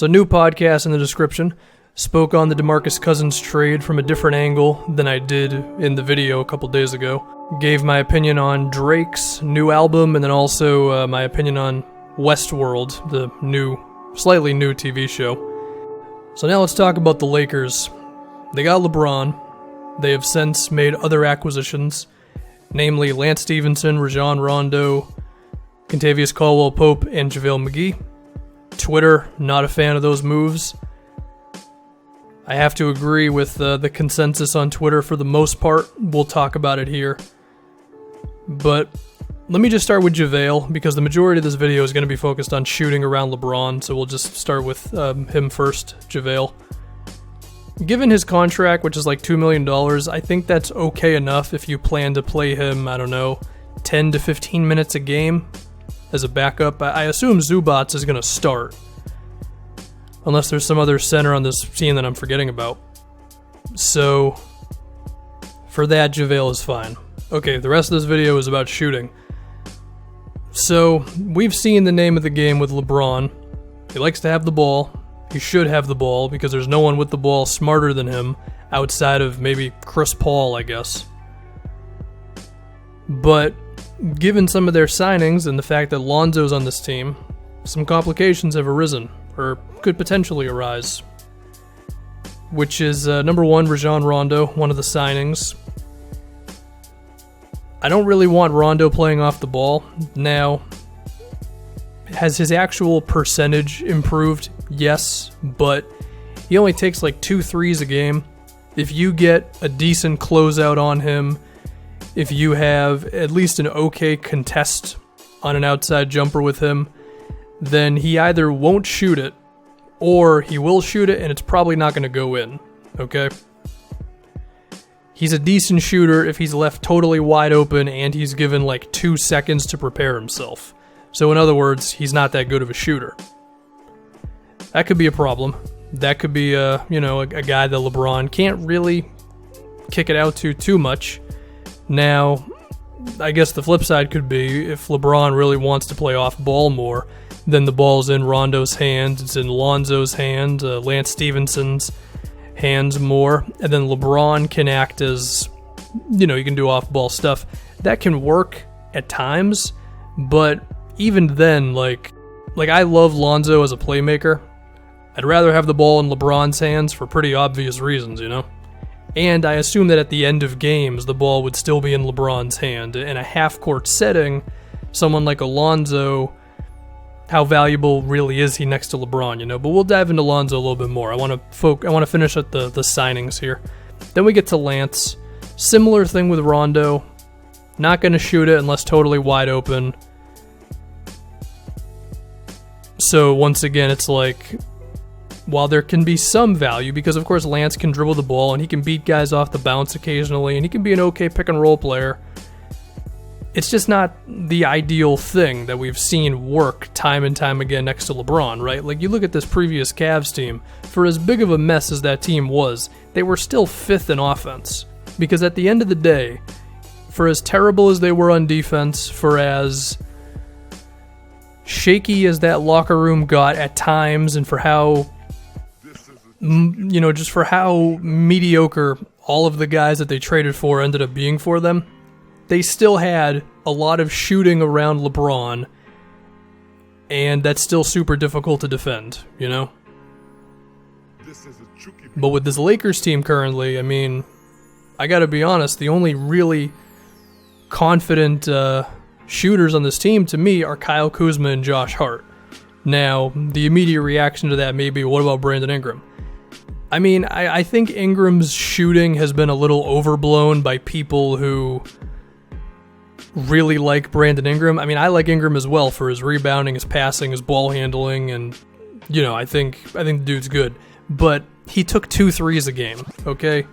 So new podcast in the description. Spoke on the DeMarcus Cousins trade from a different angle than I did in the video a couple days ago. Gave my opinion on Drake's new album, and then also my opinion on Westworld, the slightly new TV show. So now let's talk about the Lakers. They got LeBron. They have since made other acquisitions, namely Lance Stephenson, Rajon, Rondo, Kentavious Caldwell-Pope, and Javale Mcgee. Twitter, not a fan of those moves. I have to agree with the consensus on Twitter for the most part. We'll talk about it here. But let me just start with Javale, because the majority of this video is going to be focused on shooting around LeBron, so we'll just start with him first, Javale. Given his contract, which is like $2 million, I think that's okay enough if you plan to play him, 10 to 15 minutes a game as a backup. I assume Zubats is going to start, unless there's some other center on this team that I'm forgetting about. So, for that, Javale is fine. Okay, the rest of this video is about shooting. So, we've seen the name of the game with LeBron. He likes to have the ball. He should have the ball, because there's no one with the ball smarter than him, outside of maybe Chris Paul, I guess. But, given some of their signings and the fact that Lonzo's on this team, some complications have arisen, or could potentially arise. Which is, number one, Rajon Rondo, one of the signings. I don't really want Rondo playing off the ball. Now, has his actual percentage improved? Yes, but he only takes like 2 threes a game. If you get a decent closeout on him, if you have at least an okay contest on an outside jumper with him, then he either won't shoot it, or he will shoot it and it's probably not going to go in, okay? He's a decent shooter if he's left totally wide open and he's given like 2 seconds to prepare himself. So in other words, he's not that good of a shooter. That could be a problem. That could be a guy that LeBron can't really kick it out to too much. Now, I guess the flip side could be if LeBron really wants to play off ball more, then the ball's in Rondo's hands, it's in Lonzo's hand, Lance Stephenson's hands more, and then LeBron can act as, you can do off-ball stuff. That can work at times, but even then, like I love Lonzo as a playmaker. I'd rather have the ball in LeBron's hands for pretty obvious reasons, And I assume that at the end of games, the ball would still be in LeBron's hand. In a half-court setting, someone like Alonzo, how valuable really is he next to LeBron, But we'll dive into Lonzo a little bit more. I want to finish up the signings here. Then we get to Lance. Similar thing with Rondo. Not going to shoot it unless totally wide open. So once again, it's like, while there can be some value, because of course Lance can dribble the ball and he can beat guys off the bounce occasionally and he can be an okay pick and roll player, it's just not the ideal thing that we've seen work time and time again next to LeBron, right? Like, you look at this previous Cavs team, for as big of a mess as that team was, they were still 5th in offense. Because at the end of the day, for as terrible as they were on defense, for as shaky as that locker room got at times, and for how, just for how mediocre all of the guys that they traded for ended up being for them, they still had a lot of shooting around LeBron, and that's still super difficult to defend, But with this Lakers team currently, I gotta be honest, the only really confident shooters on this team, to me, are Kyle Kuzma and Josh Hart. Now, the immediate reaction to that may be, what about Brandon Ingram? I think Ingram's shooting has been a little overblown by people who really like Brandon Ingram. I like Ingram as well for his rebounding, his passing, his ball handling, and, I think the dude's good. But he took 2 threes a game, okay?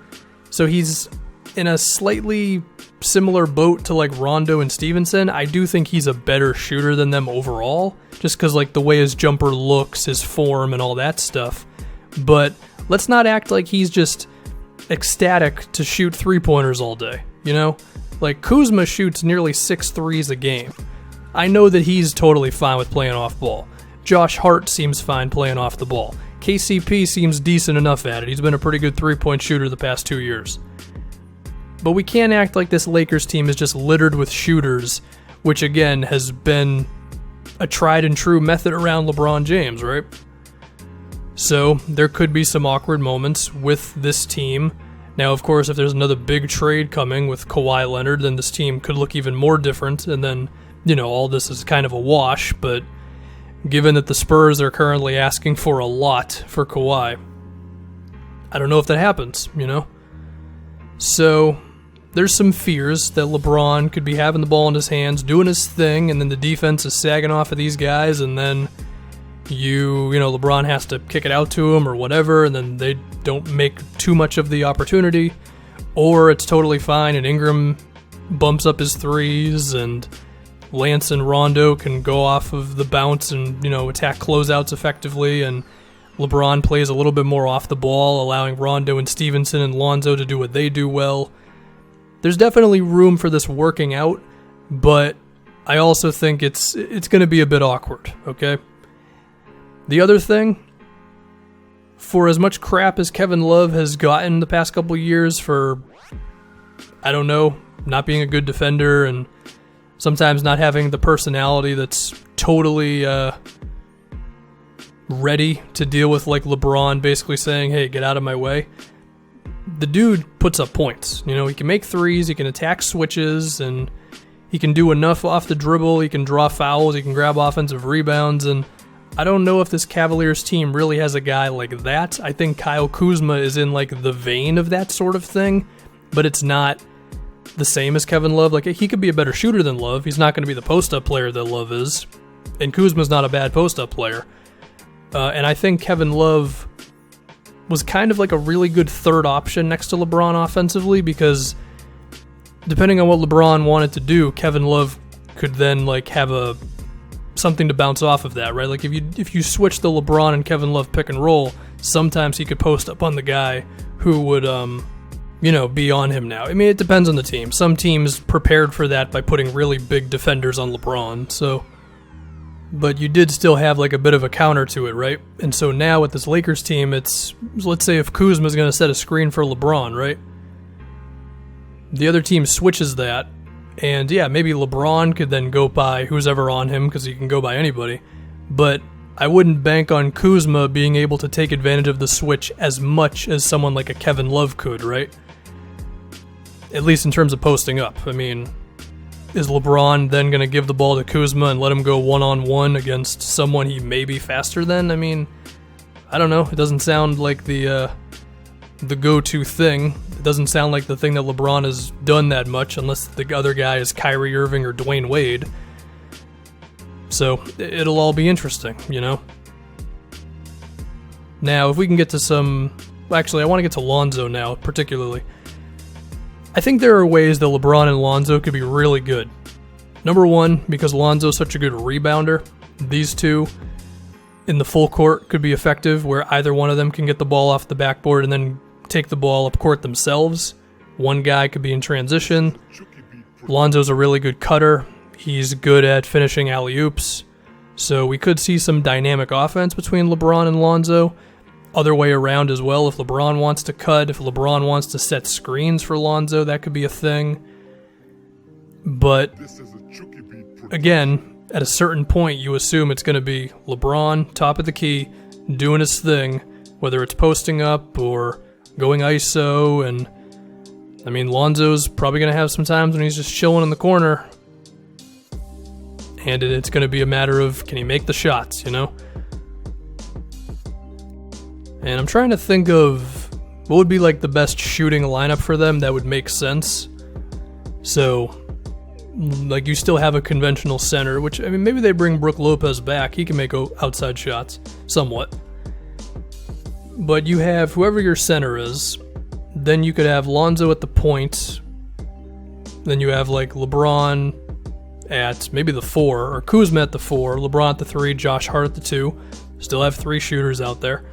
So he's in a slightly similar boat to like Rondo and Stephenson. I do think he's a better shooter than them overall, just because like the way his jumper looks, his form, and all that stuff. But let's not act like he's just ecstatic to shoot 3-pointers all day, Like, Kuzma shoots nearly 6 threes a game. I know that he's totally fine with playing off ball. Josh Hart seems fine playing off the ball. KCP seems decent enough at it. He's been a pretty good three-point shooter the past 2 years. But we can't act like this Lakers team is just littered with shooters, which again has been a tried and true method around LeBron James, right? So there could be some awkward moments with this team. Now, of course, if there's another big trade coming with Kawhi Leonard, then this team could look even more different, and then, all this is kind of a wash, but given that the Spurs are currently asking for a lot for Kawhi, I don't know if that happens, So there's some fears that LeBron could be having the ball in his hands, doing his thing, and then the defense is sagging off of these guys, and then LeBron has to kick it out to him or whatever, and then they don't make too much of the opportunity, or it's totally fine and Ingram bumps up his threes and Lance and Rondo can go off of the bounce and, attack closeouts effectively, and LeBron plays a little bit more off the ball, allowing Rondo and Stephenson and Lonzo to do what they do well. There's definitely room for this working out, but I also think it's going to be a bit awkward, okay? The other thing, for as much crap as Kevin Love has gotten the past couple years for, not being a good defender and sometimes not having the personality that's totally ready to deal with, like LeBron basically saying, hey, get out of my way. The dude puts up points. He can make threes, he can attack switches, and he can do enough off the dribble, he can draw fouls, he can grab offensive rebounds, and I don't know if this Cavaliers team really has a guy like that. I think Kyle Kuzma is in like the vein of that sort of thing, but it's not the same as Kevin Love. Like, he could be a better shooter than Love. He's not going to be the post-up player that Love is, and Kuzma's not a bad post-up player. And I think Kevin Love was kind of like a really good third option next to LeBron offensively, because depending on what LeBron wanted to do, Kevin Love could then like have something to bounce off of that, right? Like if you switch the LeBron and Kevin Love pick and roll, sometimes he could post up on the guy who would be on him now. I mean, it depends on the team. Some teams prepared for that by putting really big defenders on LeBron, but you did still have like a bit of a counter to it, right? And so now with this Lakers team, let's say if Kuzma's going to set a screen for LeBron, right? The other team switches that, and yeah, maybe LeBron could then go by who's ever on him, because he can go by anybody, but I wouldn't bank on Kuzma being able to take advantage of the switch as much as someone like a Kevin Love could, right? At least in terms of posting up. I mean, is LeBron then going to give the ball to Kuzma and let him go one-on-one against someone he may be faster than? I mean, I don't know. It doesn't sound like the go-to thing. It doesn't sound like the thing that LeBron has done that much, unless the other guy is Kyrie Irving or Dwayne Wade. So it'll all be interesting, Now, if we can get to actually, I want to get to Lonzo now, particularly. I think there are ways that LeBron and Lonzo could be really good. Number one, because Lonzo's such a good rebounder, these two in the full court could be effective, where either one of them can get the ball off the backboard and then take the ball up court themselves. One guy could be in transition. Lonzo's a really good cutter. He's good at finishing alley-oops. So we could see some dynamic offense between LeBron and Lonzo. Other way around as well, if LeBron wants to cut, if LeBron wants to set screens for Lonzo, that could be a thing. But again, at a certain point, you assume it's going to be LeBron, top of the key, doing his thing, whether it's posting up or going ISO. And I mean, Lonzo's probably going to have some times when he's just chilling in the corner, and it's going to be a matter of, can he make the shots, And I'm trying to think of what would be like the best shooting lineup for them that would make sense. So, like, you still have a conventional center, which, I mean, maybe they bring Brook Lopez back. He can make outside shots, somewhat. But you have whoever your center is. Then you could have Lonzo at the point. Then you have, like, LeBron at maybe the 4, or Kuzma at the 4, LeBron at the 3, Josh Hart at the 2. Still have 3 shooters out there.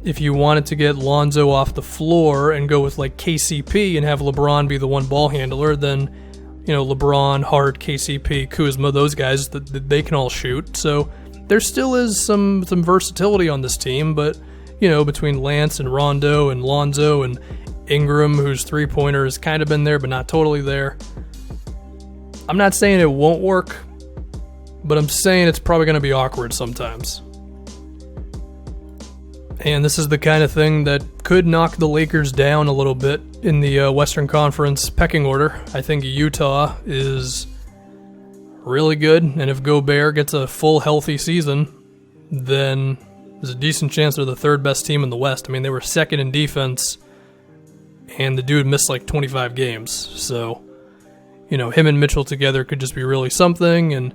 If you wanted to get Lonzo off the floor and go with like KCP and have LeBron be the one ball handler, then LeBron, Hart, KCP, Kuzma, those guys, they can all shoot. So there still is some versatility on this team, but, you know, between Lance and Rondo and Lonzo and Ingram, whose three-pointer has kind of been there but not totally there. I'm not saying it won't work, but I'm saying it's probably going to be awkward sometimes. And this is the kind of thing that could knock the Lakers down a little bit in the Western Conference pecking order. I think Utah is really good, and if Gobert gets a full healthy season, then there's a decent chance they're the third best team in the West. I mean, they were second in defense, and the dude missed like 25 games. So, you know, him and Mitchell together could just be really something, and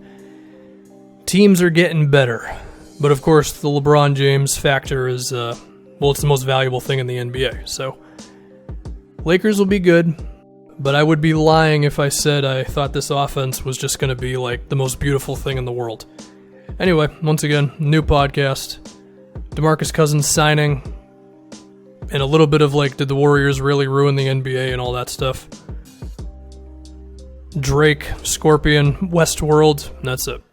teams are getting better. But of course, the LeBron James factor is, it's the most valuable thing in the NBA. So, Lakers will be good, but I would be lying if I said I thought this offense was just going to be like the most beautiful thing in the world. Anyway, once again, new podcast. DeMarcus Cousins signing, and a little bit of like, did the Warriors really ruin the NBA and all that stuff. Drake, Scorpion, Westworld, and that's it.